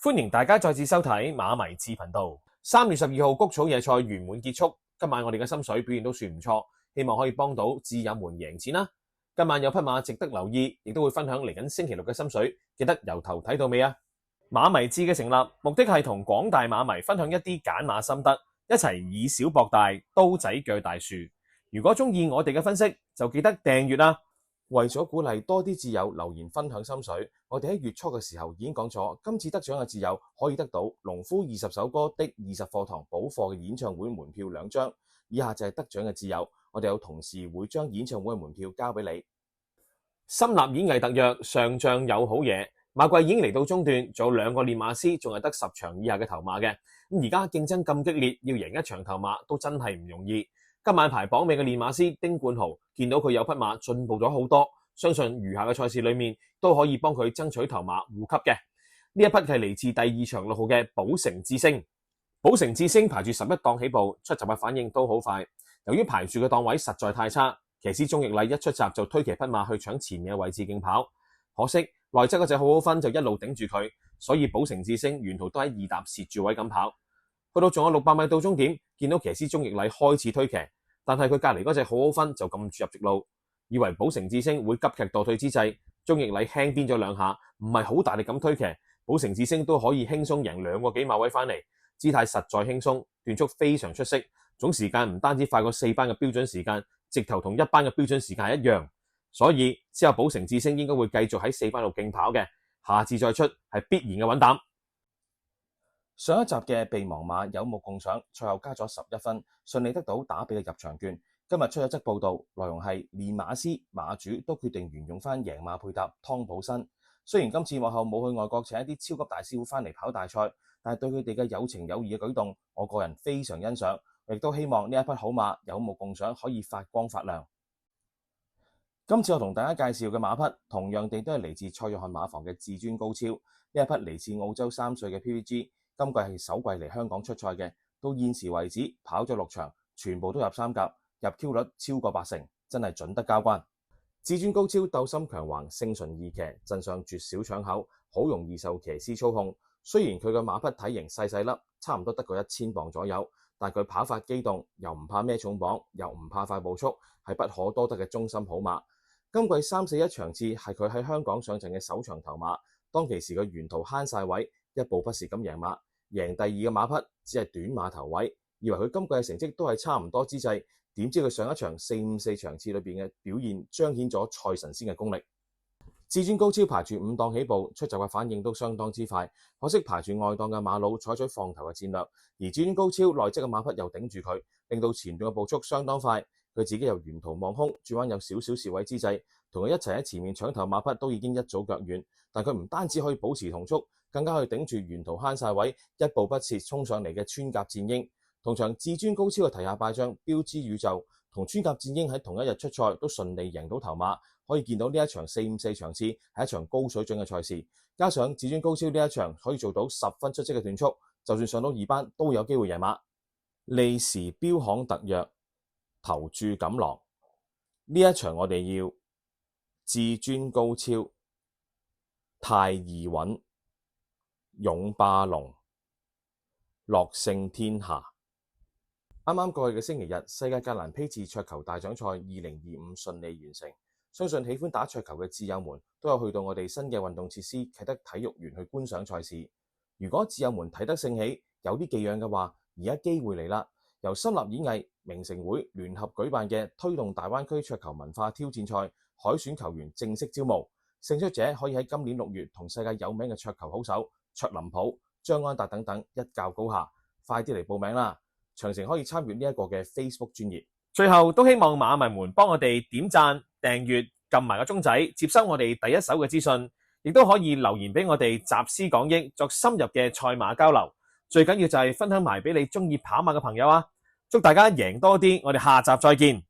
歡迎大家再次收睇馬迷智頻道。3月12號谷草野賽圓滿結束，今晚我哋嘅心水表現都算唔錯，希望可以幫到智友們贏錢啦。今晚有匹馬值得留意，亦都會分享嚟緊星期六嘅心水，記得由頭睇到尾啊！馬迷智嘅成立目的係同廣大馬迷分享一啲揀馬心得，一齊以小博大，刀仔鋸大樹。如果中意我哋嘅分析，就記得訂閱啦。為咗鼓勵多啲智友留言分享心水，我哋喺月初嘅時候已經講咗，今次得獎嘅智友可以得到農夫20首歌的20課堂補課嘅演唱會門票2張。以下就係得獎嘅智友，我哋有同事會將演唱會嘅門票交俾你。深立演藝特約，上仗有好嘢。馬季已經嚟到中段，仲有2個練馬師，仲係得10場以下嘅頭馬嘅。咁而家競爭咁激烈，要贏一場頭馬都真係唔容易。今晚排榜尾嘅練馬師丁冠豪見到佢有匹馬進步咗好多，相信餘下嘅賽事裏面都可以幫佢爭取頭馬護級嘅。呢一匹係嚟自第2場6號嘅寶城智星。寶城智星排住11檔起步，出閘嘅反應都好快。由於排住嘅檔位實在太差，騎師鍾易禮一出閘就推騎匹馬去搶前面嘅位置競跑，可惜內側嗰隻好好分就一路頂住佢，所以寶城智星沿途都喺2踏蝕住位咁跑。去到仲有600米到終點，見到騎師鍾易禮開始推騎，但係佢隔離嗰隻好好分就撳住入直路，以為寶城智星會急劇倒退之際，鍾易禮輕鞭咗2下，唔係好大力咁推騎，寶城智星都可以輕鬆贏2個幾馬位翻嚟，姿態實在輕鬆，段速非常出色，總時間唔單止快過4班嘅標準時間，直頭同1班嘅標準時間係一樣，所以之後寶城智星應該會繼續喺4班路競跑嘅，下次再出係必然嘅穩膽。上一集嘅備忘馬有目共賞，賽後加咗11分，順利得到打比嘅入場券。今日出咗則報道，內容係練馬師、馬主都決定沿用翻贏馬配搭湯普森。雖然今次幕後冇去外國請一啲超級大師傅翻嚟跑大賽，但係對佢哋嘅有情有義嘅舉動，我個人非常欣賞，亦都希望呢一匹好馬有目共賞，可以發光發亮。今次我同大家介紹嘅馬匹，同樣地都係嚟自蔡約翰馬房嘅至尊高超。呢一匹嚟自澳洲3歲嘅 PVG。今季係首季嚟香港出賽嘅，到現時為止跑咗6場，全部都入3甲，入 Q 率超過80%，真係準得交關。至尊高超鬥心強橫，性純易騎，陣上絕少搶口，好容易受騎師操控。雖然佢嘅馬匹體型細細粒，差唔多得個1000磅左右，但佢跑法機動，又唔怕孭重磅，又唔怕快步速，係不可多得嘅中心好馬。今季341場次係佢喺香港上陣嘅首場頭馬，當其時佢沿途慳晒位，一步不蝕咁贏馬。贏第2嘅馬匹只係短馬頭位，以為佢今季嘅成績都係差唔多之際，點知佢上一場454場次裏邊嘅表現彰顯咗賽神仙嘅功力。至尊高超排住5檔起步，出閘嘅反應都相當之快，可惜排住外檔嘅馬佬採取放頭嘅戰略，而至尊高超內側嘅馬匹又頂住佢，令到前段嘅步速相當快，佢自己又沿途望空，轉彎有少少示威之際，同佢一齊喺前面搶頭馬匹都已經一早腳軟，但佢唔單止可以保持同速，更加可以頂住沿途慳晒位，一步不蝕衝上嚟嘅穿甲戰鷹。同場至尊高超嘅提下敗將標之宇宙同穿甲戰鷹喺同一日出賽，都順利贏到頭馬，可以見到呢一場454場次係一場高水準嘅賽事。加上至尊高超呢一場可以做到10分出色嘅段速，就算上到2班都有機會贏馬。利時標行特約投注錦囊，呢一場我哋要至尊高超、太易穩、勇霸龍、樂勝天下。啱啱過去嘅星期日，世界格蘭披治桌球大獎賽2025順利完成，相信喜歡打桌球嘅智友們都有去到我哋新嘅運動設施啟德體育園去觀賞賽事。如果智友們睇得盛起，有啲寄養嘅話，而家機會嚟啦！由深立演藝、明城會聯合舉辦嘅推動大灣區桌球文化挑戰賽海選球員正式招募，勝出者可以喺今年6月同世界有名嘅桌球好手卓林普、張安達等等一較高下，快啲嚟報名啦！詳情可以參與呢一個嘅 Facebook 專頁。最後都希望馬迷們幫我哋點讚、訂閱、撳埋個鐘仔，接收我哋第一手嘅資訊，亦都可以留言俾我哋集思廣益，作深入嘅賽馬交流。最緊要就係分享埋俾你中意跑馬嘅朋友啊！祝大家贏多啲，我哋下集再見。